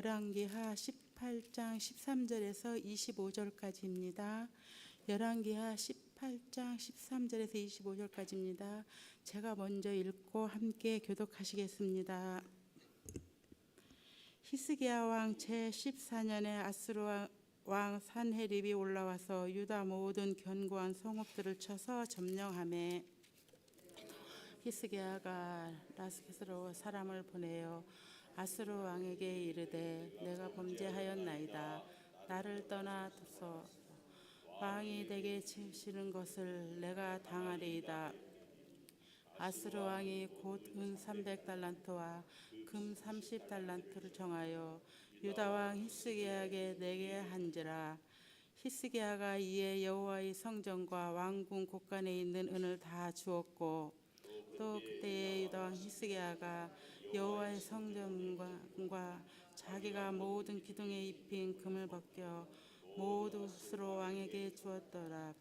열왕기하 18장 13절에서 25절까지입니다. 열왕기하 18장 13절에서 25절까지입니다. 제가 먼저 읽고 함께 교독하시겠습니다. 히스기야 왕 제14년에 아수르 왕 산헤립이 올라와서 유다 모든 견고한 성읍들을 쳐서 점령하매 히스기야가 라스켓으로 사람을 보내어 아수르 왕에게 이르되 내가 범죄하였나이다. 나를 떠나서 왕이 내게 치시는 것을 내가 당하리이다. 아수르 왕이 곧 은 300달란트와 금 30달란트를 정하여 유다 왕 히스기야에게 내게 한지라. 히스기야가 이에 여호와의 성전과 왕궁 곳간에 있는 은을 다 주었고 또 그때에 유다 왕 히스기야가 여호와의 성전과 자기가 모든 기둥에 입힌 금을 벗겨 모두 스로 왕에게 주었더라.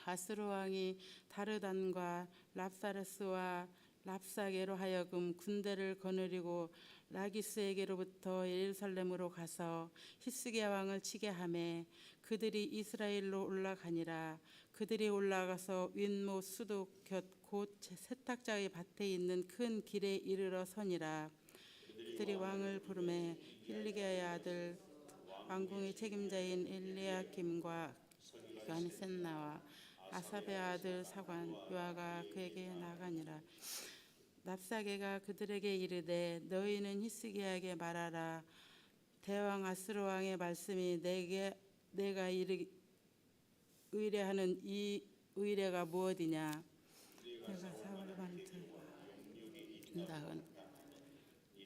아수르 왕이 다르단과 랍사르스와 랍사게로 하여금 군대를 거느리고 라기스에게로부터 예루살렘으로 가서 히스기야 왕을 치게 하매 그들이 이스라엘로 올라가니라. 그들이 올라가서 윗모 수도 곁 곧 세탁자의 밭에 있는 큰 길에 이르러 서니라. 그들이 왕을 부르매 hilkiya의 아들 왕궁의 책임자인 엘리야김과 간센나와 아삽의 아들 사관 요아가 그에게 나가니라. 랍사게가 그들에게 이르되 너희는 히스기야에게 말하라. 대왕 아수르 왕의 말씀이 내가 의뢰하는 이 의뢰가 무엇이냐. 내가 사울을 반짝인다.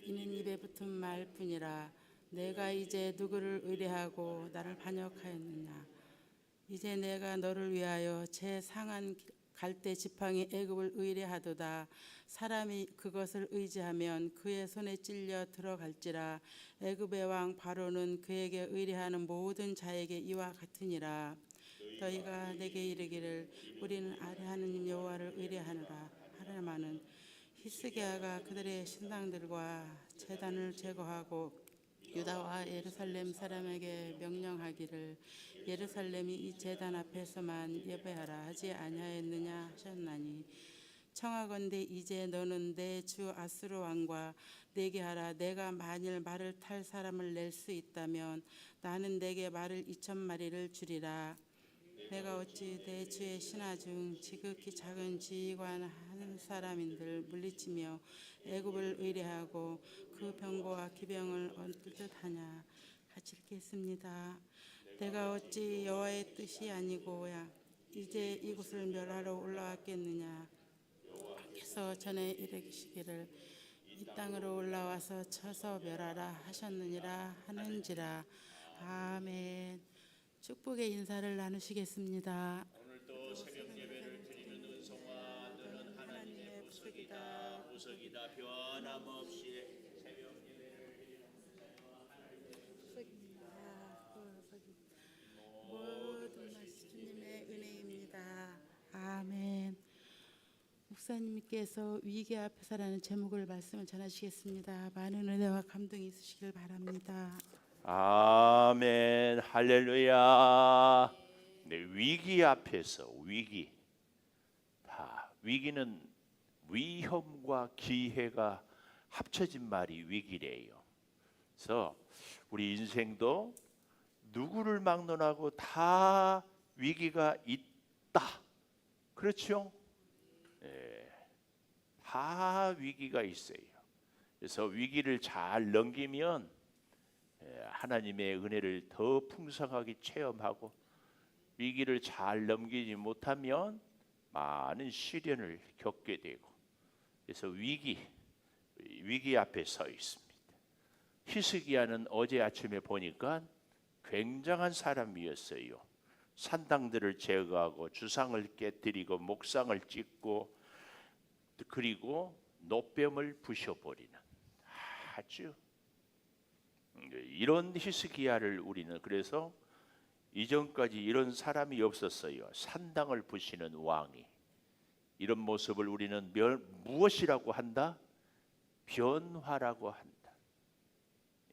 이는 입에 붙은 말뿐이라. 내가 이제 누구를 의뢰하고 나를 반역하였느냐. 이제 내가 너를 위하여 제 상한 갈대 지팡이 애굽을 의뢰하도다. 사람이 그것을 의지하면 그의 손에 찔려 들어갈지라. 애굽의 왕 바로는 그에게 의뢰하는 모든 자에게 이와 같으니라. 너희가 내게 이르기를 우리는 아래 하느님 여호와를 의뢰하노라 하려마는 히스기야가 그들의 신당들과 제단을 제거하고 유다와 예루살렘 사람에게 명령하기를 예루살렘이 이 제단 앞에서만 예배하라 하지 아니하였느냐 하셨나니 청하건대 이제 너는 내 주 아수르 왕과 내게 하라. 내가 만일 말을 탈 사람을 낼 수 있다면 나는 내게 말을 2,000마리를 주리라. 내가 어찌 내 주의 신하 중 지극히 작은 지휘관 한 사람인들 물리치며 애굽을 의뢰하고 그 병거와 기병을 얻을 듯하냐. 같이 읽겠습니다. 내가 어찌 여호와의 뜻이 아니고야 이제 이곳을 멸하러 올라왔겠느냐. 께서 전에 이르시기를 이 땅으로 올라와서 쳐서 멸하라 하셨느니라 하는지라. 아멘. 축복의 인사를 나누시겠습니다. 오늘도 새벽 예배를 드리는 은성아 너는 하나님의 보석이다 보석이다. 변함없이 새벽 예배를 드리는 모든 말씀 주님의 은혜입니다. 아멘. 목사님께서 위기 앞에서라는 제목을 말씀을 전하시겠습니다. 많은 은혜와 감동이 있으시길 바랍니다. 아멘 할렐루야. 네, 위기 앞에서 위기. 위기는 위험과 기회가 합쳐진 말이 위기래요. 그래서 우리 인생도 누구를 막론하고 다 위기가 있다. 그렇죠? 네, 다 위기가 있어요. 그래서 위기를 잘 넘기면 하나님의 은혜를 더 풍성하게 체험하고 위기를 잘 넘기지 못하면 많은 시련을 겪게 되고 그래서 위기 앞에 서 있습니다. 히스기야는 어제 아침에 보니까 굉장한 사람이었어요. 산당들을 제거하고 주상을 깨뜨리고 목상을 찢고 그리고 노뱀을 부셔버리는 아주 이런 히스기야를 우리는 그래서 이전까지 이런 사람이 없었어요. 산당을 부시는 왕이. 이런 모습을 우리는 무엇이라고 한다? 변화라고 한다.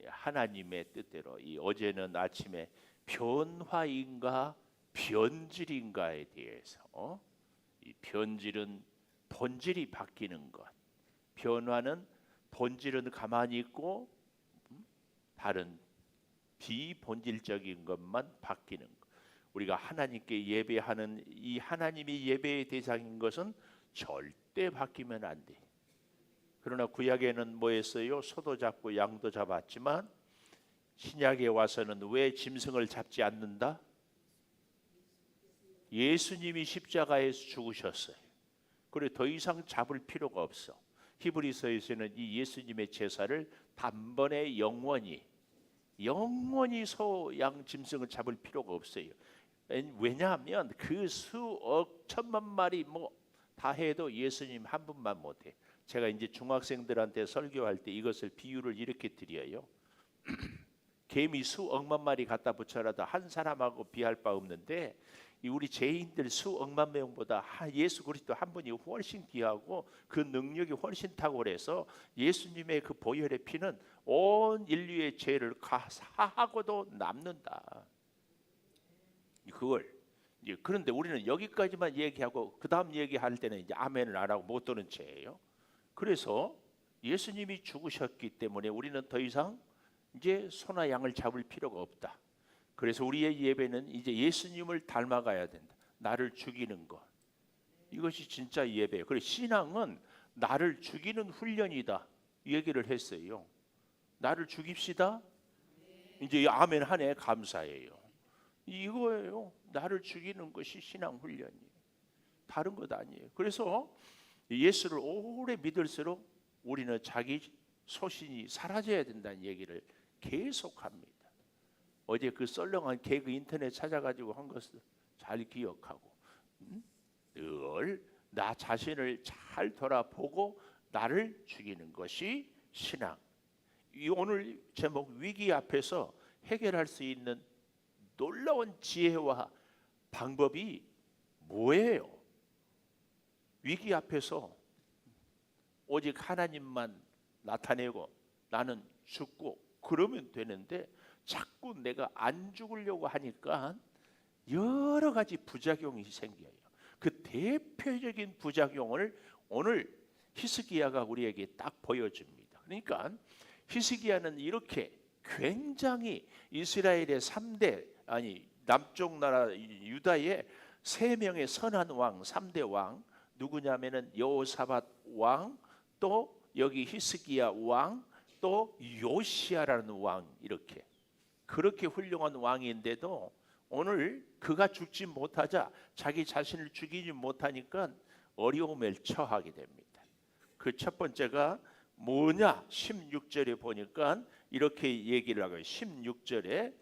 하나님의 뜻대로 이 어제는 아침에 변화인가 변질인가에 대해서 이 변질은 본질이 바뀌는 것, 변화는 본질은 가만히 있고 다른 비본질적인 것만 바뀌는 것. 우리가 하나님께 예배하는 이 하나님이 예배의 대상인 것은 절대 바뀌면 안 돼. 그러나 구약에는 뭐했어요? 소도 잡고 양도 잡았지만 신약에 와서는 왜 짐승을 잡지 않는다? 예수님이 십자가에서 죽으셨어요. 그래 더 이상 잡을 필요가 없어. 히브리서에서는 이 예수님의 제사를 단번에 영원히 소, 양, 짐승을 잡을 필요가 없어요. 왜냐하면 그 수억 천만 마리 뭐 다 해도 예수님 한 분만 못해. 제가 이제 중학생들한테 설교할 때 이것을 비유를 이렇게 드려요. 개미 수억만 마리 갖다 붙여라도 한 사람하고 비할 바 없는데 이 우리 죄인들 수억만 명보다 예수 그리스도 한 분이 훨씬 귀하고 그 능력이 훨씬 탁월해서 예수님의 그 보혈의 피는 온 인류의 죄를 사하고도 남는다. 그걸 그런데 우리는 여기까지만 얘기하고 그 다음 얘기할 때는 이제 아멘을 안 하고 못 듣는 죄예요. 그래서 예수님이 죽으셨기 때문에 우리는 더 이상 이제 소나 양을 잡을 필요가 없다. 그래서 우리의 예배는 이제 예수님을 닮아가야 된다. 나를 죽이는 것. 이것이 진짜 예배예요. 그리고 신앙은 나를 죽이는 훈련이다. 얘기를 했어요. 나를 죽입시다. 이제 아멘 하네. 감사해요. 이거예요. 나를 죽이는 것이 신앙 훈련이에요. 다른 것 아니에요. 그래서 예수를 오래 믿을수록 우리는 자기 소신이 사라져야 된다는 얘기를 계속합니다. 어제 그 썰렁한 개그 인터넷 찾아가지고 한 것을 잘 기억하고 늘 나 자신을 잘 돌아보고 나를 죽이는 것이 신앙. 이 오늘 제목 위기 앞에서 해결할 수 있는 놀라운 지혜와 방법이 뭐예요? 위기 앞에서 오직 하나님만 나타내고 나는 죽고 그러면 되는데 자꾸 내가 안 죽으려고 하니까 여러 가지 부작용이 생겨요. 그 대표적인 부작용을 오늘 히스기야가 우리에게 딱 보여줍니다. 그러니까 히스기야는 이렇게 굉장히 이스라엘의 3대 남쪽 나라 유다의 3명의 선한 왕 3대 왕 누구냐면은 여호사밧 왕, 또 여기 히스기야 왕, 또 요시야라는 왕, 이렇게 그렇게 훌륭한 왕인데도 오늘 그가 죽지 못하자 자기 자신을 죽이지 못하니까 어려움에 처하게 됩니다. 그 첫 번째가 뭐냐? 16절에 보니까 이렇게 얘기를 하고요. 16절에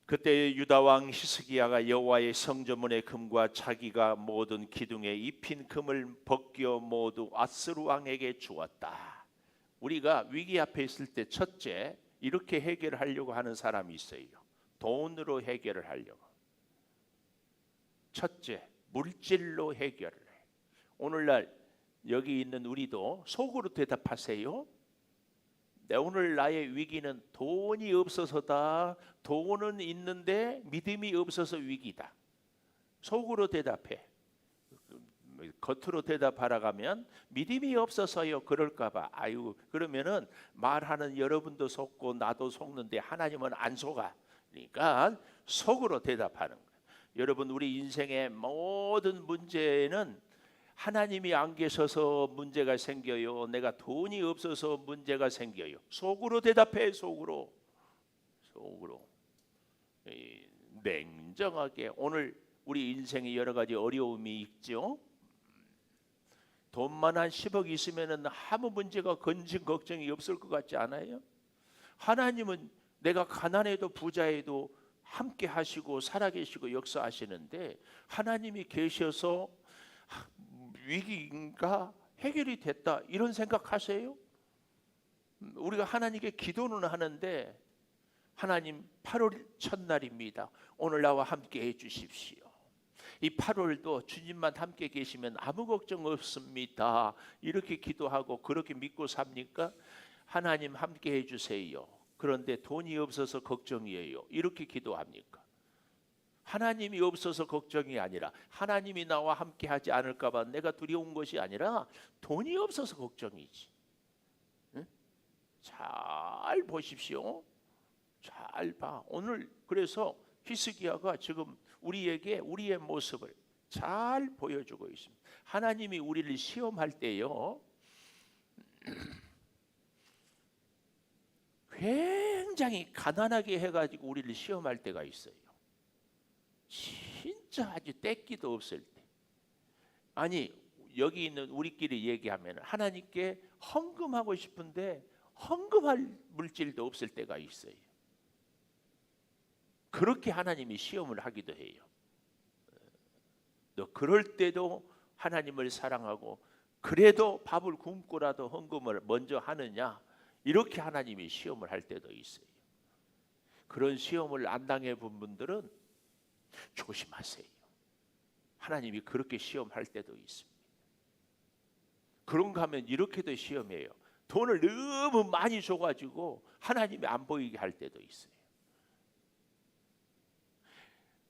그때 유다 왕 히스기야가 여호와의 성전문의 금과 자기가 모든 기둥에 입힌 금을 벗겨 모두 아스루 왕에게 주었다. 우리가 위기 앞에 있을 때 첫째 이렇게 해결하려고 하는 사람이 있어요. 돈으로 해결을 하려고. 첫째, 물질로 해결을 해. 오늘날 여기 있는 우리도 속으로 대답하세요. 오늘 나의 위기는 돈이 없어서다. 돈은 있는데 믿음이 없어서 위기다. 속으로 대답해. 겉으로 대답하라 하면 믿음이 없어서요. 그럴까봐. 아유 그러면은 말하는 여러분도 속고 나도 속는데 하나님은 안 속아. 그러니까 속으로 대답하는 거예요. 여러분 우리 인생의 모든 문제는 하나님이 안 계셔서 문제가 생겨요. 내가 돈이 없어서 문제가 생겨요. 속으로 대답해. 속으로 냉정하게. 오늘 우리 인생에 여러 가지 어려움이 있죠. 돈만 한 10억 있으면 아무 문제가 건진 걱정이 없을 것 같지 않아요? 하나님은 내가 가난해도 부자해도 함께 하시고 살아계시고 역사하시는데 하나님이 계셔서 위기인가 해결이 됐다 이런 생각하세요? 우리가 하나님께 기도는 하는데 하나님 8월 첫날입니다. 오늘 나와 함께 해주십시오. 이 8월도 주님만 함께 계시면 아무 걱정 없습니다. 이렇게 기도하고 그렇게 믿고 삽니까? 하나님 함께 해주세요. 그런데 돈이 없어서 걱정이에요. 이렇게 기도합니까? 하나님이 없어서 걱정이 아니라 하나님이 나와 함께 하지 않을까 봐 내가 두려운 것이 아니라 돈이 없어서 걱정이지. 응? 잘 보십시오. 잘 봐. 오늘 그래서 히스기야가 지금 우리에게 우리의 모습을 잘 보여주고 있습니다. 하나님이 우리를 시험할 때요, 굉장히 가난하게 해가지고 우리를 시험할 때가 있어요. 진짜 아주 떼끼도 없을 때. 아니 여기 있는 우리끼리 얘기하면 하나님께 헌금하고 싶은데 헌금할 물질도 없을 때가 있어요. 그렇게 하나님이 시험을 하기도 해요. 너 그럴 때도 하나님을 사랑하고 그래도 밥을 굶고라도 헌금을 먼저 하느냐, 이렇게 하나님이 시험을 할 때도 있어요. 그런 시험을 안 당해 본 분들은 조심하세요. 하나님이 그렇게 시험할 때도 있습니다. 그런가 하면 이렇게도 시험해요. 돈을 너무 많이 줘가지고 하나님이 안 보이게 할 때도 있어요.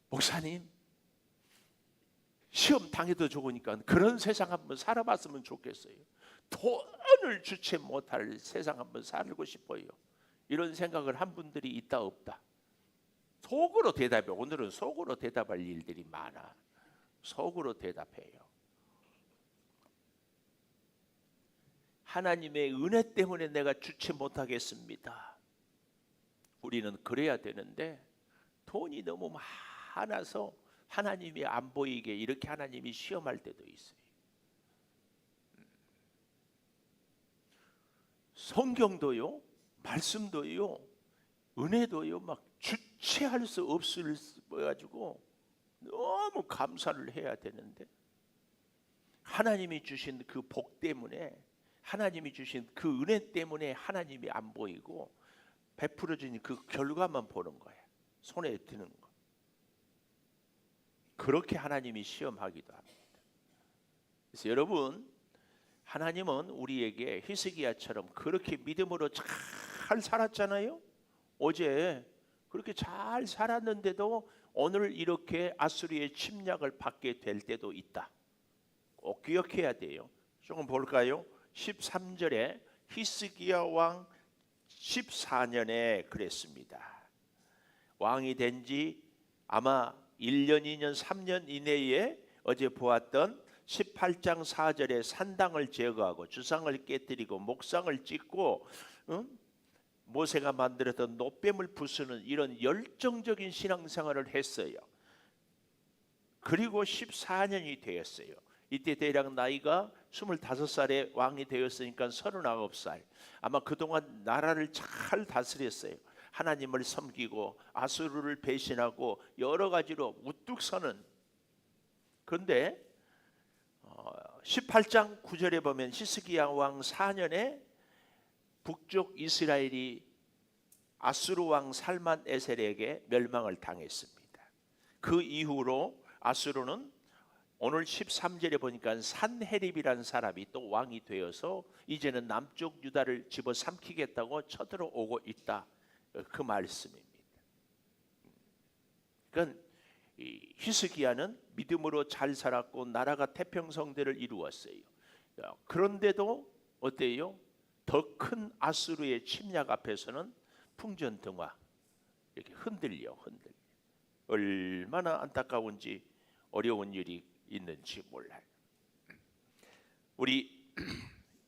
목사님, 시험 당해도 좋으니까 그런 세상 한번 살아봤으면 좋겠어요. 돈을 주체 못할 세상 한번 살고 싶어요. 이런 생각을 한 분들이 있다 없다? 속으로 대답해. 오늘은 속으로 대답할 일들이 많아. 속으로 대답해요. 하나님의 은혜 때문에 내가 주체 못하겠습니다. 우리는 그래야 되는데 돈이 너무 많아서 하나님이 안 보이게 이렇게 하나님이 시험할 때도 있어요. 성경도요, 말씀도요, 은혜도요, 막 주체할 수 없을 가지고 너무 감사를 해야 되는데 하나님이 주신 그 복 때문에, 하나님이 주신 그 은혜 때문에 하나님이 안 보이고 베풀어 주신 그 결과만 보는 거예요. 손에 드는 거. 그렇게 하나님이 시험하기도 합니다. 그래서 여러분, 하나님은 우리에게 히스기야처럼 그렇게 믿음으로 잘 살았잖아요. 어제 그렇게 잘 살았는데도 오늘 이렇게 아수리의 침략을 받게 될 때도 있다. 꼭 기억해야 돼요. 조금 볼까요? 13절에 히스기야 왕 14년에 그랬습니다. 왕이 된 지 아마 1년, 2년, 3년 이내에 어제 보았던 18장 4절에 산당을 제거하고 주상을 깨뜨리고 목상을 찢고 모세가 만들었던 노뱀을 부수는 이런 열정적인 신앙생활을 했어요. 그리고 14년이 되었어요. 이때 대략 나이가 25살에 왕이 되었으니까 39살. 아마 그동안 나라를 잘 다스렸어요. 하나님을 섬기고 아수르를 배신하고 여러 가지로 우뚝 서는. 그런데 18장 9절에 보면 히스기야 왕 4년에 북쪽 이스라엘이 아수르 왕 살만 에셀에게 멸망을 당했습니다. 그 이후로 아수르는 오늘 13절에 보니까 산헤립이라는 사람이 또 왕이 되어서 이제는 남쪽 유다를 집어삼키겠다고 쳐들어오고 있다. 그 말씀입니다. 그러니까 이 히스기야는 믿음으로 잘 살았고 나라가 태평성대를 이루었어요. 그런데도 어때요? 더 큰 아수르의 침략 앞에서는 풍전등화 이렇게 흔들려. 얼마나 안타까운지 어려운 일이 있는지 몰라요. 우리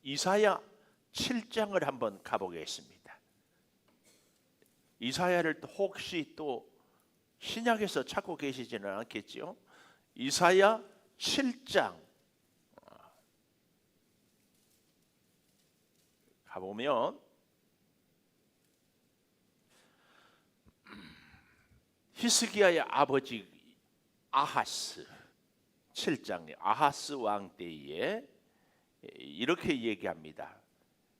이사야 7장을 한번 가보겠습니다. 이사야를 혹시 또 신약에서 찾고 계시지는 않겠죠? 이사야 7장 가보면 히스기야의 아버지 아하스 7장 아하스 왕 때에 이렇게 얘기합니다.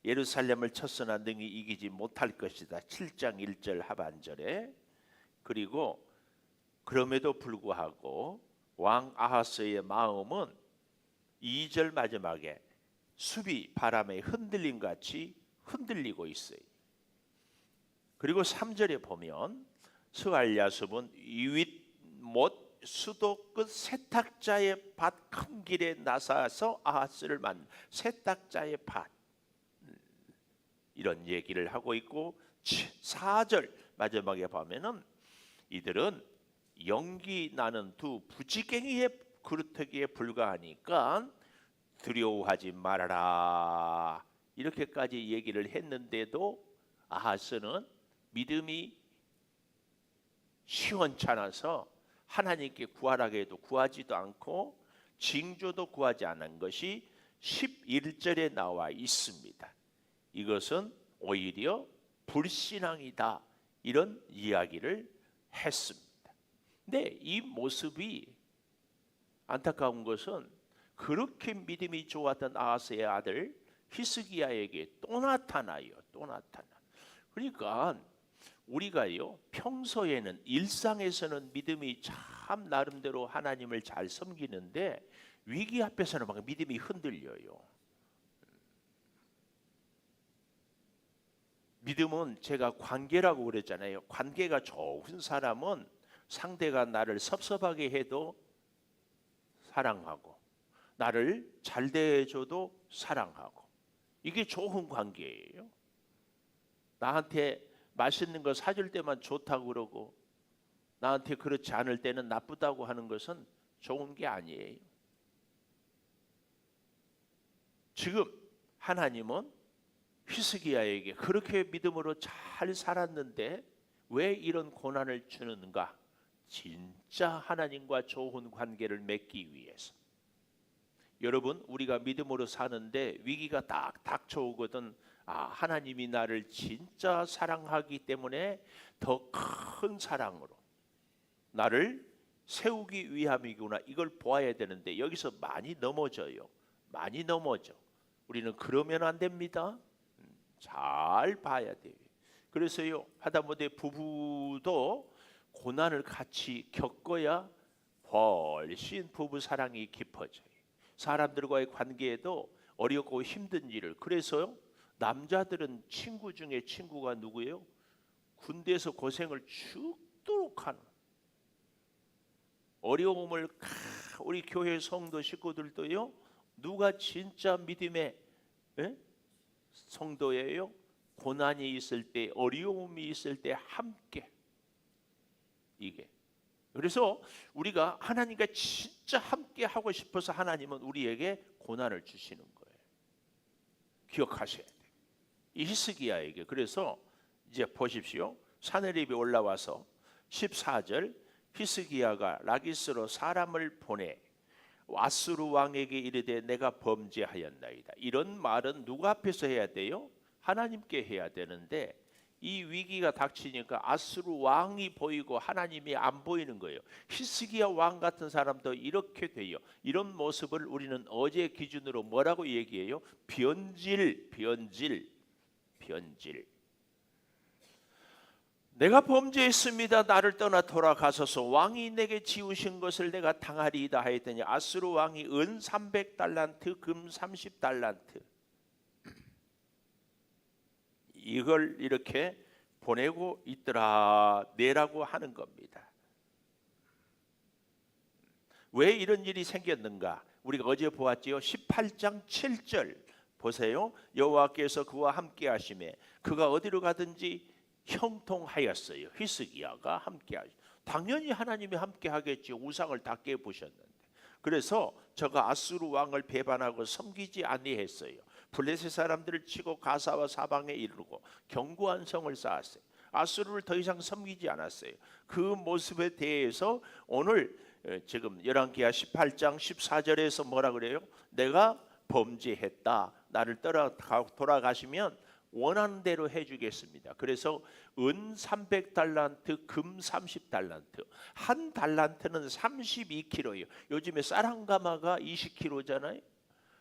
예루살렘을 쳤으나 능히 이기지 못할 것이다. 7장 1절 하반절에. 그리고 그럼에도 불구하고 왕 아하스의 마음은 2절 마지막에 숲이 바람에 흔들림 같이 흔들리고 있어요. 그리고 3절에 보면 스갈랴숲은 이윗못 수도 끝 세탁자의 밭 큰 길에 나서서 아하스를 만 세탁자의 밭, 이런 얘기를 하고 있고 4절 마지막에 보면은 이들은 연기 나는 두 부지깽이의 그루터기에 불과하니까 두려워하지 말아라, 이렇게까지 얘기를 했는데도 아하스는 믿음이 시원찮아서 하나님께 구하라고 해도 구하지도 않고 징조도 구하지 않은 것이 11절에 나와 있습니다. 이것은 오히려 불신앙이다, 이런 이야기를 했습니다. 근데 이 모습이 안타까운 것은 그렇게 믿음이 좋았던 아하스의 아들 히스기야에게 또 나타나요. 또 나타나. 그러니까 우리가요, 평소에는 일상에서는 믿음이 참 나름대로 하나님을 잘 섬기는데 위기 앞에서는 막 믿음이 흔들려요. 믿음은 제가 관계라고 그랬잖아요. 관계가 좋은 사람은 상대가 나를 섭섭하게 해도 사랑하고 나를 잘 대해줘도 사랑하고, 이게 좋은 관계예요. 나한테 맛있는 거 사줄 때만 좋다고 그러고 나한테 그렇지 않을 때는 나쁘다고 하는 것은 좋은 게 아니에요. 지금 하나님은 히스기야에게 그렇게 믿음으로 잘 살았는데 왜 이런 고난을 주는가? 진짜 하나님과 좋은 관계를 맺기 위해서. 여러분, 우리가 믿음으로 사는데 위기가 딱 닥쳐오거든, 하나님이 나를 진짜 사랑하기 때문에 더 큰 사랑으로 나를 세우기 위함이구나, 이걸 보아야 되는데 여기서 많이 넘어져요. 많이 넘어져. 우리는 그러면 안 됩니다. 잘 봐야 돼요. 그래서요, 하다못해 부부도 고난을 같이 겪어야 훨씬 부부 사랑이 깊어져요. 사람들과의 관계에도 어렵고 힘든 일을, 그래서요, 남자들은 친구 중에 친구가 누구예요? 군대에서 고생을 죽도록 하는, 어려움을 우리 교회 성도 식구들도요, 누가 진짜 믿음의 성도예요? 고난이 있을 때, 어려움이 있을 때 함께, 이게. 그래서 우리가 하나님과 진짜 함께 하고 싶어서 하나님은 우리에게 고난을 주시는 거예요. 기억하셔야 돼요. 이 히스기야에게. 그래서 이제 보십시오. 사내립이 올라와서 14절, 히스기야가 라기스로 사람을 보내 아수르 왕에게 이르되 내가 범죄하였나이다. 이런 말은 누가 앞에서 해야 돼요? 하나님께 해야 되는데 이 위기가 닥치니까 아수르 왕이 보이고 하나님이 안 보이는 거예요. 히스기야 왕 같은 사람도 이렇게 돼요. 이런 모습을 우리는 어제 기준으로 뭐라고 얘기해요? 변질. 내가 범죄했습니다. 나를 떠나 돌아가소서. 왕이 내게 지우신 것을 내가 당하리이다 하였더니 아수르 왕이 은 300달란트, 금 30달란트, 이걸 이렇게 보내고 있더라, 내라고 하는 겁니다. 왜 이런 일이 생겼는가? 우리가 어제 보았지요. 18장 7절 보세요. 여호와께서 그와 함께 하심에 그가 어디로 가든지 형통하였어요. 히스기야가 함께 하시. 당연히 하나님이 함께 하겠죠. 우상을 다 깨부셨는데. 그래서 저가 아수르 왕을 배반하고 섬기지 아니했어요. 블레셋 사람들을 치고 가사와 사방에 이르고 견고한 성을 쌓았어요. 아수르를 더 이상 섬기지 않았어요. 그 모습에 대해서 오늘 지금 열왕기하 18장 14절에서 뭐라 그래요? 내가 범죄했다. 나를 떠나 돌아가시면 원하는 대로 해주겠습니다. 그래서 은 300달란트, 금 30달란트. 한 달란트는 32kg예요. 요즘에 쌀 한 가마가 20kg잖아요.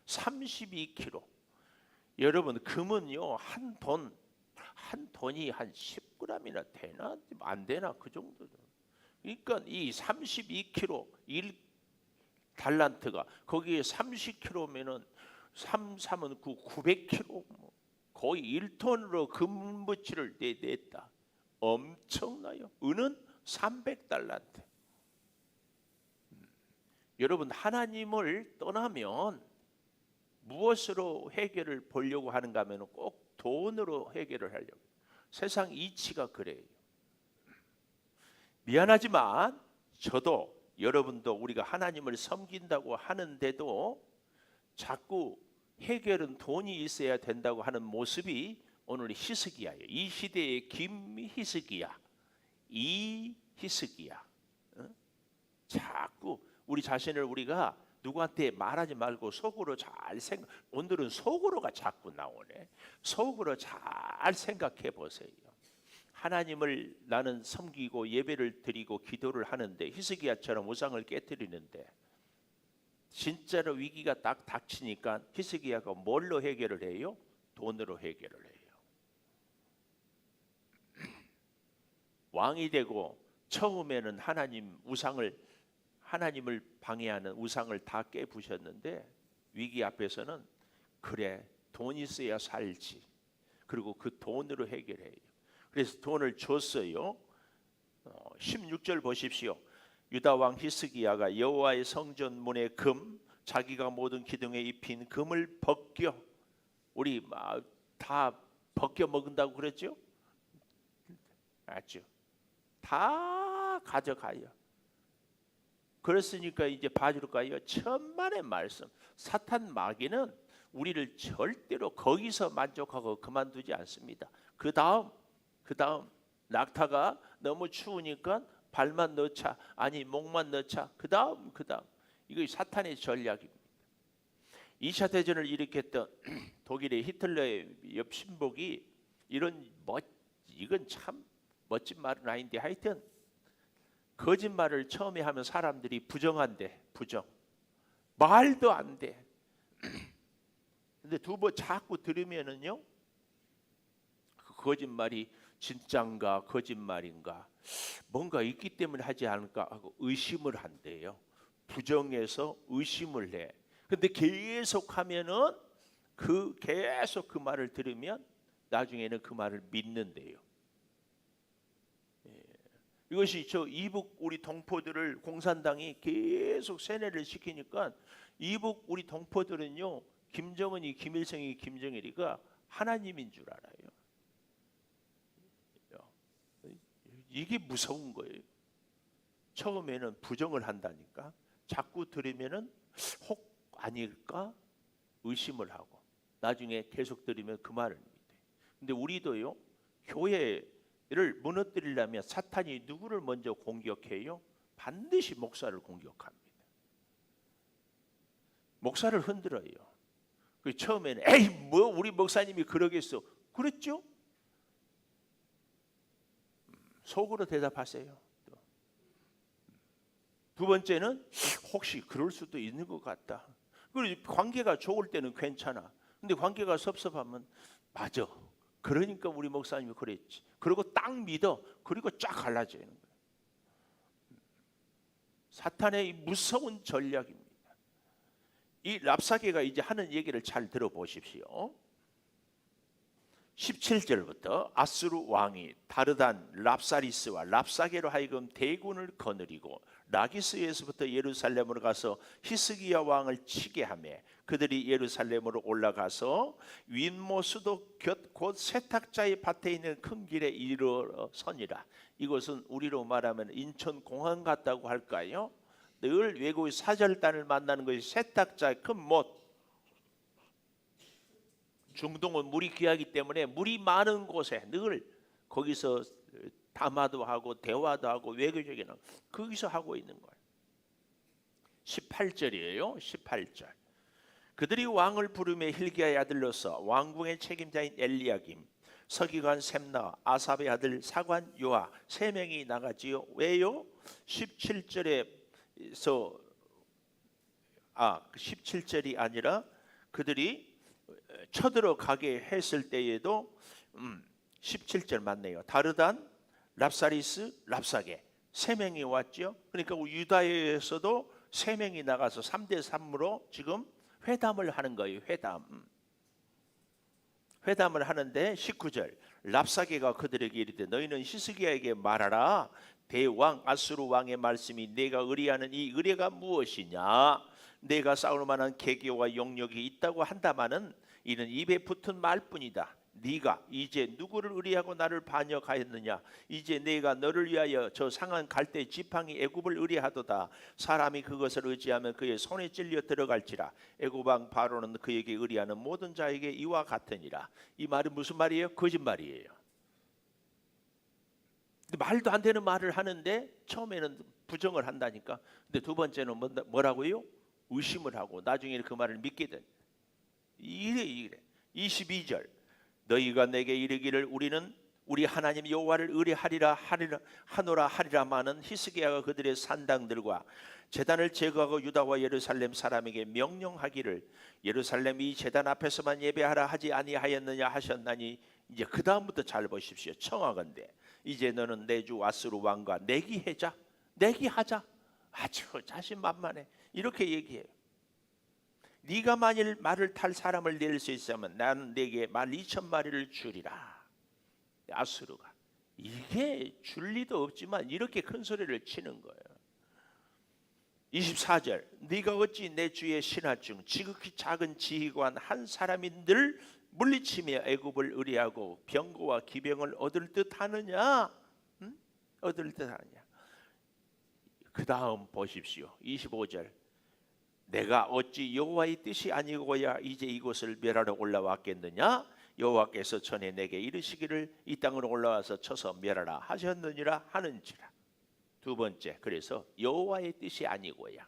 32kg. 여러분, 금은요, 한 돈이 한 10g이나 되나 안 되나 그 정도. 그러니까 이 32kg 1달란트가 거기에 30kg면은 3은 900kg, 거의 1톤으로 금붙이를 냈다. 엄청나요. 은은 300달란트. 여러분, 하나님을 떠나면 무엇으로 해결을 보려고 하는가 하면 꼭 돈으로 해결을 하려고. 세상 이치가 그래요. 미안하지만 저도 여러분도 우리가 하나님을 섬긴다고 하는데도 자꾸 해결은 돈이 있어야 된다고 하는 모습이 오늘 히스기야예요. 이 시대의 김히스기야, 이히스기야. 자꾸 우리 자신을 우리가 누구한테 말하지 말고 속으로 잘 생각. 오늘은 속으로가 자꾸 나오네. 속으로 잘 생각해 보세요. 하나님을 나는 섬기고 예배를 드리고 기도를 하는데 히스기야처럼 우상을 깨뜨리는데 진짜로 위기가 딱 닥치니까 히스기야가 뭘로 해결을 해요? 돈으로 해결을 해요. 왕이 되고 처음에는 하나님을 방해하는 우상을 다 깨부셨는데 위기 앞에서는 그래, 돈 있어야 살지. 그리고 그 돈으로 해결해요. 그래서 돈을 줬어요. 16절 보십시오. 유다 왕 히스기야가 여호와의 성전 문의 금, 자기가 모든 기둥에 입힌 금을 벗겨, 우리 다 벗겨 먹는다고 그랬죠? 맞죠? 다 가져가요. 그랬으니까 이제 봐줄까요? 천만의 말씀. 사탄 마귀는 우리를 절대로 거기서 만족하고 그만두지 않습니다. 그 다음 낙타가 너무 추우니까 발만 넣자, 아니 목만 넣자. 그 다음 이거 사탄의 전략입니다. 2차 대전을 일으켰던 독일의 히틀러의 옆 신복이 이건 참 멋진 말은 아닌데 하여튼 거짓말을 처음에 하면 사람들이 부정한대. 부정. 말도 안 돼. 근데 두 번 자꾸 들으면은요, 그 거짓말이 진짠가 거짓말인가 뭔가 있기 때문에 하지 않을까 하고 의심을 한대요. 부정해서 의심을 해. 근데 계속 하면은 계속 그 말을 들으면 나중에는 그 말을 믿는데요. 이것이 이북 우리 동포들을 공산당이 계속 세뇌를 시키니까 이북 우리 동포들은요, 김정은이 김일성이 김정일이가 하나님인 줄 알아요. 이게 무서운 거예요. 처음에는 부정을 한다니까 자꾸 들으면은 혹 아닐까 의심을 하고 나중에 계속 들으면 그 말을 믿어요. 근데 우리도요, 교회를 무너뜨리려면 사탄이 누구를 먼저 공격해요? 반드시 목사를 공격합니다. 목사를 흔들어요. 처음에는 에이 뭐 우리 목사님이 그러겠어. 그랬죠? 속으로 대답하세요. 두 번째는 혹시 그럴 수도 있는 것 같다. 그리고 관계가 좋을 때는 괜찮아. 근데 관계가 섭섭하면 맞아. 그러니까 우리 목사님이 그랬지. 그리고 딱 믿어. 그리고 쫙 갈라지는 거예요. 사탄의 무서운 전략입니다. 이 랍사게가 이제 하는 얘기를 잘 들어보십시오. 17절부터 아수르 왕이 다르단 랍사리스와 랍사게로 하여금 대군을 거느리고 라기스에서부터 예루살렘으로 가서 히스기야 왕을 치게 하며 그들이 예루살렘으로 올라가서 윗모수도 곧 세탁자의 밭에 있는 큰 길에 이르러서니라. 이곳은 우리로 말하면 인천공항 같다고 할까요? 늘 외국의 사절단을 만나는 것이 세탁자의 큰 못. 중동은 물이 귀하기 때문에 물이 많은 곳에 늘 거기서 담화도 하고 대화도 하고 외교적인 거기서 하고 있는 거예요. 18절이에요. 18절. 그들이 왕을 부르며 hil기야의 아들로서 왕궁의 책임자인 엘리야김, 서기관 셈나, 아삽의 아들 사관 요아 세 명이 나가지요. 왜요? 17절이 아니라 그들이 쳐들어가게 했을 때에도 17절 맞네요. 다르단, 랍사리스, 랍사게 세 명이 왔죠. 그러니까 유다에서도 세 명이 나가서 3대3으로 지금 회담을 하는 거예요. 회담을 하는데 19절 랍사게가 그들에게 이르되 너희는 히스기야에게 말하라. 대왕 아수르 왕의 말씀이 내가 의뢰하는 이 의뢰가 무엇이냐? 내가 싸울 만한 계기와 용력이 있다고 한다마는 이는 입에 붙은 말뿐이다. 네가 이제 누구를 의뢰하고 나를 반역하였느냐? 이제 내가 너를 위하여 저 상한 갈대 지팡이 애굽을 의뢰하도다. 사람이 그것을 의지하면 그의 손에 찔려 들어갈지라. 애굽 왕 바로는 그에게 의뢰하는 모든 자에게 이와 같으니라. 이 말은 무슨 말이에요? 거짓말이에요. 말도 안 되는 말을 하는데 처음에는 부정을 한다니까. 근데 두 번째는 뭐라고요? 의심을 하고 나중에는 그 말을 믿게 된. 이래. 22절 너희가 내게 이르기를 우리는 우리 하나님 여호와를 하노라 하리라마는 히스기야가 그들의 산당들과 제단을 제거하고 유다와 예루살렘 사람에게 명령하기를 예루살렘 이 제단 앞에서만 예배하라 하지 아니하였느냐 하셨나니 이제 그 다음부터 잘 보십시오. 청하건대 이제 너는 내 주 아수르 왕과 내기하자. 아주 자신만만해. 이렇게 얘기해요. 네가 만일 말을 탈 사람을 낼 수 있으면 나는 네게 말 2,000마리를 주리라. 아수르가 이게 줄 리도 없지만 이렇게 큰 소리를 치는 거예요. 24절 네가 어찌 내 주의 신하 중 지극히 작은 지휘관 한 사람이 늘 물리치며 애굽을 의뢰하고 병거와 기병을 얻을 듯 하느냐? 얻을 듯 하느냐? 그 다음 보십시오. 25절 내가 어찌 여호와의 뜻이 아니고야 이제 이곳을 멸하러 올라왔겠느냐? 여호와께서 전에 내게 이르시기를 이 땅으로 올라와서 쳐서 멸하라 하셨느니라 하는지라. 두 번째, 그래서 여호와의 뜻이 아니고야.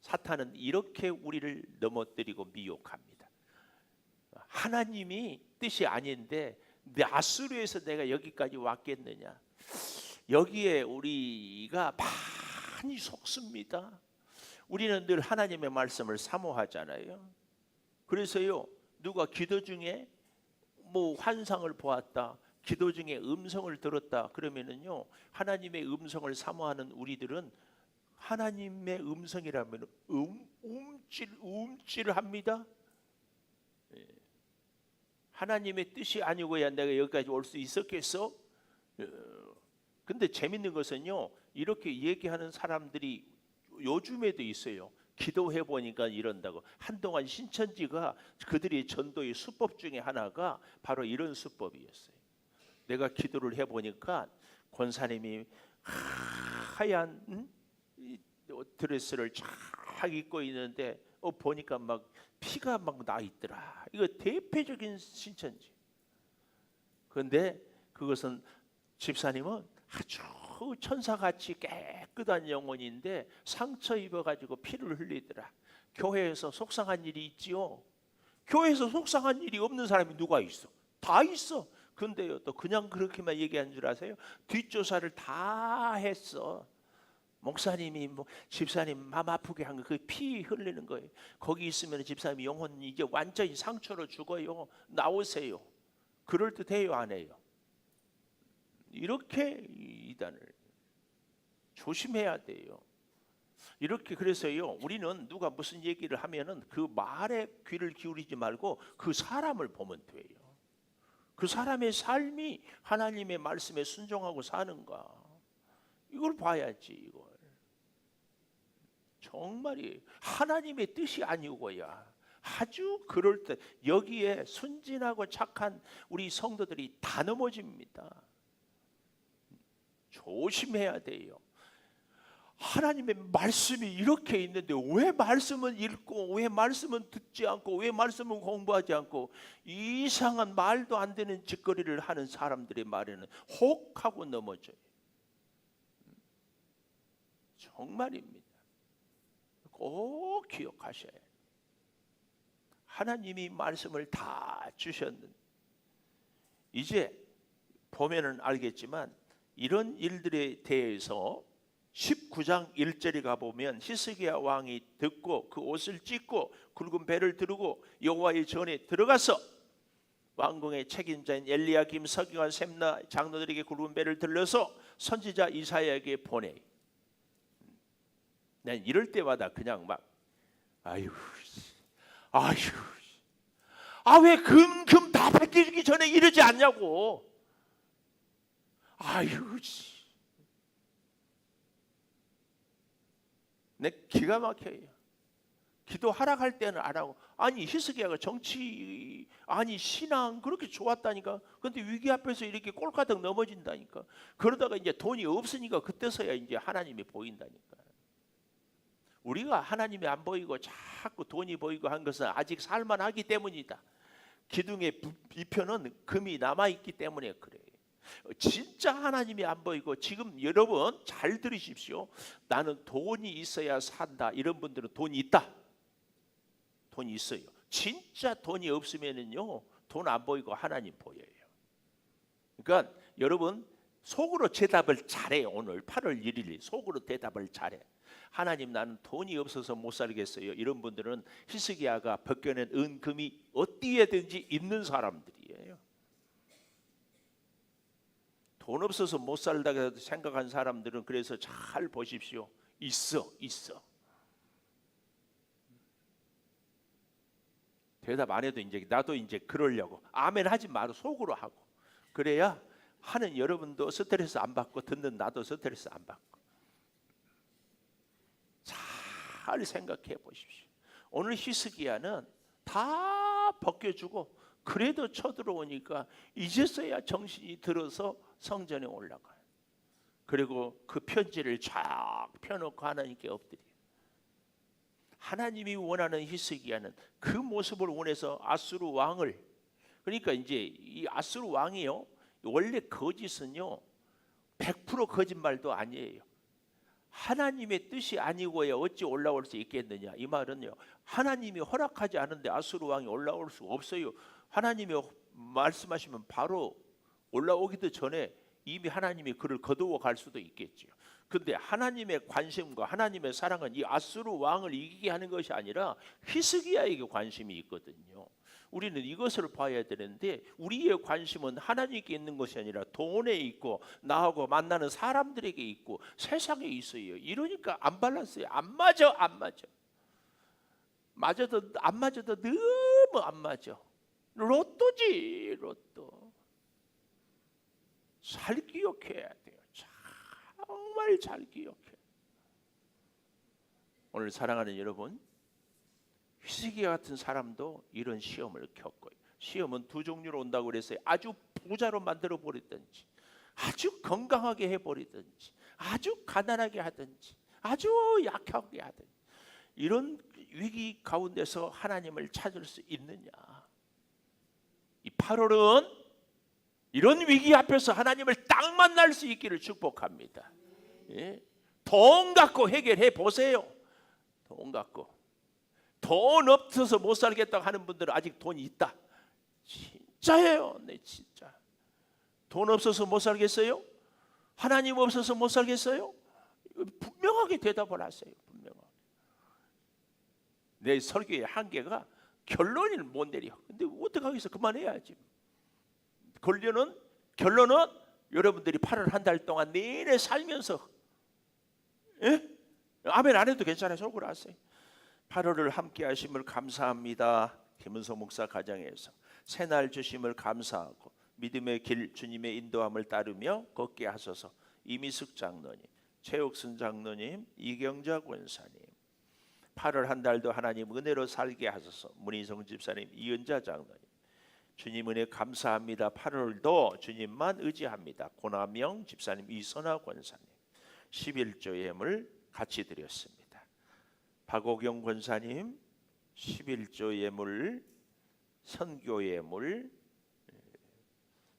사탄은 이렇게 우리를 넘어뜨리고 미혹합니다. 하나님이 뜻이 아닌데 아수르에서 내가 여기까지 왔겠느냐? 여기에 우리가 많이 속습니다. 우리는 늘 하나님의 말씀을 사모하잖아요. 그래서요, 누가 기도 중에 뭐 환상을 보았다, 기도 중에 음성을 들었다 그러면은요, 하나님의 음성을 사모하는 우리들은 하나님의 음성이라면 움찔합니다. 하나님의 뜻이 아니고야 내가 여기까지 올 수 있었겠어? 근데 재밌는 것은요, 이렇게 얘기하는 사람들이 요즘에도 있어요. 기도해 보니까 이런다고. 한동안 신천지가 그들의 전도의 수법 중에 하나가 바로 이런 수법이었어요. 내가 기도를 해 보니까 권사님이 하얀 드레스를 쫙 입고 있는데 보니까 막 피가 막 나 있더라. 이거 대표적인 신천지. 그런데 그것은 집사님은 아주 천사같이 깨끗한 영혼인데 상처 입어가지고 피를 흘리더라. 교회에서 속상한 일이 있지요. 교회에서 속상한 일이 없는 사람이 누가 있어? 다 있어. 근데요, 또 그냥 그렇게만 얘기한 줄 아세요? 뒷조사를 다 했어. 목사님이 뭐 집사님 마음 아프게 한 거 그 피 흘리는 거예요. 거기 있으면 집사님 영혼 이제 완전히 상처로 죽어요. 나오세요. 그럴 듯해요, 안 해요? 이렇게 이단을 조심해야 돼요. 이렇게 그래서요, 우리는 누가 무슨 얘기를 하면은 그 말에 귀를 기울이지 말고 그 사람을 보면 돼요. 그 사람의 삶이 하나님의 말씀에 순종하고 사는가, 이걸 봐야지. 이걸 정말이 하나님의 뜻이 아니고야 아주 그럴 때 여기에 순진하고 착한 우리 성도들이 다 넘어집니다. 조심해야 돼요. 하나님의 말씀이 이렇게 있는데 왜 말씀은 읽고 왜 말씀은 듣지 않고 왜 말씀은 공부하지 않고 이상한 말도 안 되는 짓거리를 하는 사람들의 말에는 혹하고 넘어져요. 정말입니다. 꼭 기억하셔야 해요. 하나님이 말씀을 다 주셨는데 이제 보면은 알겠지만 이런 일들에 대해서 19장 1절에 가보면 히스기야 왕이 듣고 그 옷을 찢고 굵은 배를 두르고 여호와의 전에 들어가서 왕궁의 책임자인 엘리야김, 서기관, 셈나 장로들에게 굵은 배를 들려서 선지자 이사야에게 보내. 난 이럴 때마다 그냥 막 왜 금 다 벗기기 전에 이러지 않냐고. 아유, 내 기가 막혀요. 기도 하락할 때는 안 하고, 아니 히스기야가 정치, 아니 신앙 그렇게 좋았다니까. 근데 위기 앞에서 이렇게 꼴까닥 넘어진다니까. 그러다가 이제 돈이 없으니까 그때서야 이제 하나님이 보인다니까. 우리가 하나님이 안 보이고 자꾸 돈이 보이고 한 것은 아직 살만하기 때문이다. 기둥의 비표는 금이 남아있기 때문에 그래요. 진짜 하나님이 안 보이고, 지금 여러분 잘 들으십시오. 나는 돈이 있어야 산다, 이런 분들은 돈이 있다. 돈이 있어요. 진짜 돈이 없으면은요, 돈 안 보이고 하나님 보여요. 그러니까 여러분 속으로 대답을 잘해요. 오늘 8월 1일 속으로 대답을 잘해. 하나님, 나는 돈이 없어서 못 살겠어요. 이런 분들은 히스기야가 벗겨낸 은금이 어디에든지 있는 사람들이에요. 돈 없어서 못 살다 생각한 사람들은, 그래서 잘 보십시오. 있어. 대답 안 해도 이제 나도 이제 그러려고 아멘 하지 마라, 속으로 하고. 그래야 하는 여러분도 스트레스 안 받고, 듣는 나도 스트레스 안 받고. 잘 생각해 보십시오. 오늘 히스기야는 다 벗겨주고, 그래도 쳐들어오니까 이제서야 정신이 들어서 성전에 올라가요. 그리고 그 편지를 쫙 펴놓고 하나님께 엎드려요. 하나님이 원하는 히스기야는 그 모습을 원해서 아수르 왕을, 그러니까 이제 이 아수르 왕이요, 원래 거짓은요 100% 거짓말도 아니에요. 하나님의 뜻이 아니고야 어찌 올라올 수 있겠느냐, 이 말은요, 하나님이 허락하지 않은데 아수르 왕이 올라올 수 없어요. 하나님이 말씀하시면 바로 올라오기도 전에 이미 하나님이 그를 거두어 갈 수도 있겠죠. 근데 하나님의 관심과 하나님의 사랑은 이 아수르 왕을 이기게 하는 것이 아니라 히스기야에게 관심이 있거든요. 우리는 이것을 봐야 되는데, 우리의 관심은 하나님께 있는 것이 아니라 돈에 있고, 나하고 만나는 사람들에게 있고, 세상에 있어요. 이러니까 안 밸런스요. 안 맞아. 맞아도 안 맞아도 너무 안 맞아. 로또지, 로또. 잘 기억해야 돼요. 정말 잘 기억해. 오늘 사랑하는 여러분, 히스기야 같은 사람도 이런 시험을 겪어요. 시험은 두 종류로 온다고 그랬어요. 아주 부자로 만들어 버리든지, 아주 건강하게 해버리든지, 아주 가난하게 하든지, 아주 약하게 하든지. 이런 위기 가운데서 하나님을 찾을 수 있느냐. 이 8월은 이런 위기 앞에서 하나님을 딱 만날 수 있기를 축복합니다. 예? 돈 갖고 해결해 보세요. 돈 갖고. 돈 없어서 못 살겠다고 하는 분들은 아직 돈이 있다. 진짜예요. 네, 진짜. 돈 없어서 못 살겠어요? 하나님 없어서 못 살겠어요? 분명하게 대답을 하세요. 분명하게. 내 설교의 한계가 결론을 못 내려. 근데 어떡하겠어? 그만해야지. 결론은 여러분들이 8월 한 달 동안 내내 살면서, 예? 아멘 안 해도 괜찮아요. 속으로 하세요. 8월을 함께 하심을 감사합니다. 김은서 목사 가정에서 새날 주심을 감사하고, 믿음의 길 주님의 인도함을 따르며 걷게 하소서. 이미숙 장로님, 최옥순 장로님, 이경자 권사님, 8월 한 달도 하나님 은혜로 살게 하소서. 문희성 집사님, 이은자 장로님, 주님 은혜 감사합니다. 8월도 주님만 의지합니다. 고남영 집사님, 이선아 권사님, 11조 예물 같이 드렸습니다. 박오경 권사님 11조 예물, 선교 예물,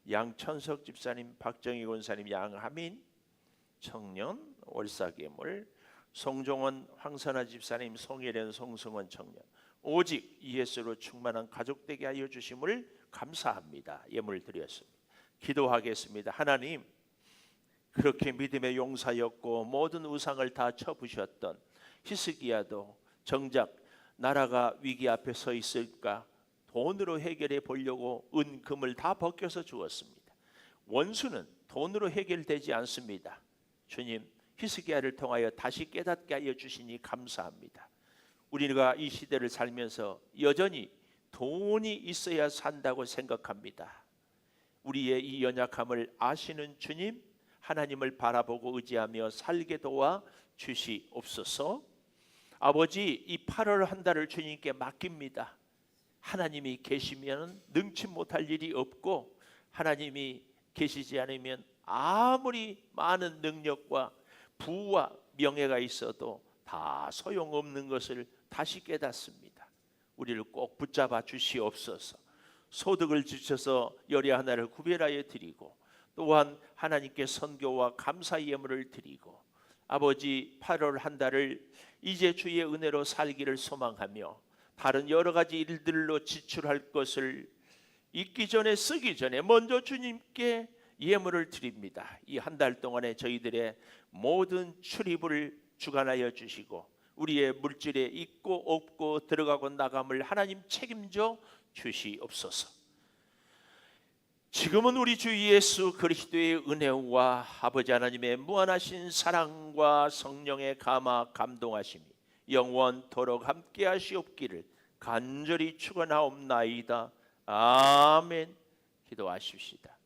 양천석 집사님, 박정희 권사님, 양하민 청년 월삭 예물, 송종원 황선아 집사님, 송혜련 송승원 청년, 오직 예수로 충만한 가족 되게 하여 주심을 감사합니다. 예물 드렸습니다. 기도하겠습니다. 하나님, 그렇게 믿음의 용사였고 모든 우상을 다 쳐부셨던 히스기야도 정작 나라가 위기 앞에 서 있을까 돈으로 해결해 보려고 은금을 다 벗겨서 주었습니다. 원수는 돈으로 해결되지 않습니다. 주님, 히스기야를 통하여 다시 깨닫게 하여 주시니 감사합니다. 우리가 이 시대를 살면서 여전히 돈이 있어야 산다고 생각합니다. 우리의 이 연약함을 아시는 주님, 하나님을 바라보고 의지하며 살게 도와 주시옵소서. 아버지, 이 8월 한 달을 주님께 맡깁니다. 하나님이 계시면 능치 못할 일이 없고, 하나님이 계시지 않으면 아무리 많은 능력과 부와 명예가 있어도 다 소용없는 것을 다시 깨닫습니다. 우리를 꼭 붙잡아 주시옵소서. 소득을 주셔서 열의 하나를 구별하여 드리고, 또한 하나님께 선교와 감사 예물을 드리고, 아버지 8월 한 달을 이제 주의 은혜로 살기를 소망하며, 다른 여러 가지 일들로 지출할 것을 있기 전에 쓰기 전에 먼저 주님께 예물을 드립니다. 이 한 달 동안에 저희들의 모든 출입을 주관하여 주시고, 우리의 물질에 있고 없고 들어가고 나감을 하나님 책임져 주시옵소서. 지금은 우리 주 예수 그리스도의 은혜와 아버지 하나님의 무한하신 사랑과 성령의 감화 감동하심이 영원토록 함께 하시옵기를 간절히 축원하옵나이다. 아멘. 기도하십시다.